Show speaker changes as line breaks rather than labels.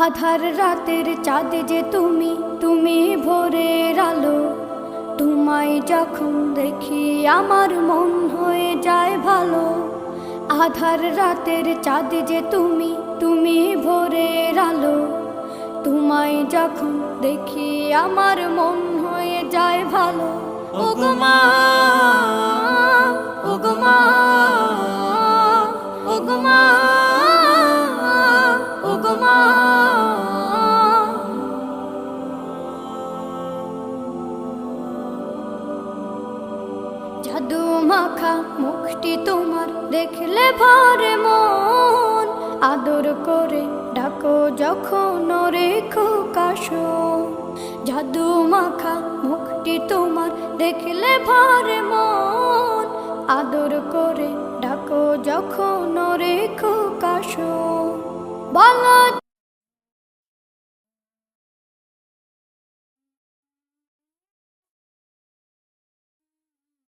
আধার রাতের চাঁদ যে তুমি, তুমি ভোরের আলো। তোমায় যখন দেখি আমার মন হয়ে যায় ভালো। আধার রাতের চাঁদ যে তুমি, তুমি ভোরের আলো। তোমায় যখন দেখি আমার মন হয়ে যায় ভালো। ওগো মা, ওগো মা, ওগো মা, ওগো মা। জাদু মাখা মুখটি তোমার দেখলে ভরে মন। আদর করে ডাকো যখন রেখো কাশন। জাদু মাখা মুখটি তোমার দেখলে ভরে মন। আদর করে ডাকো যখন রেখো কাশন। বলো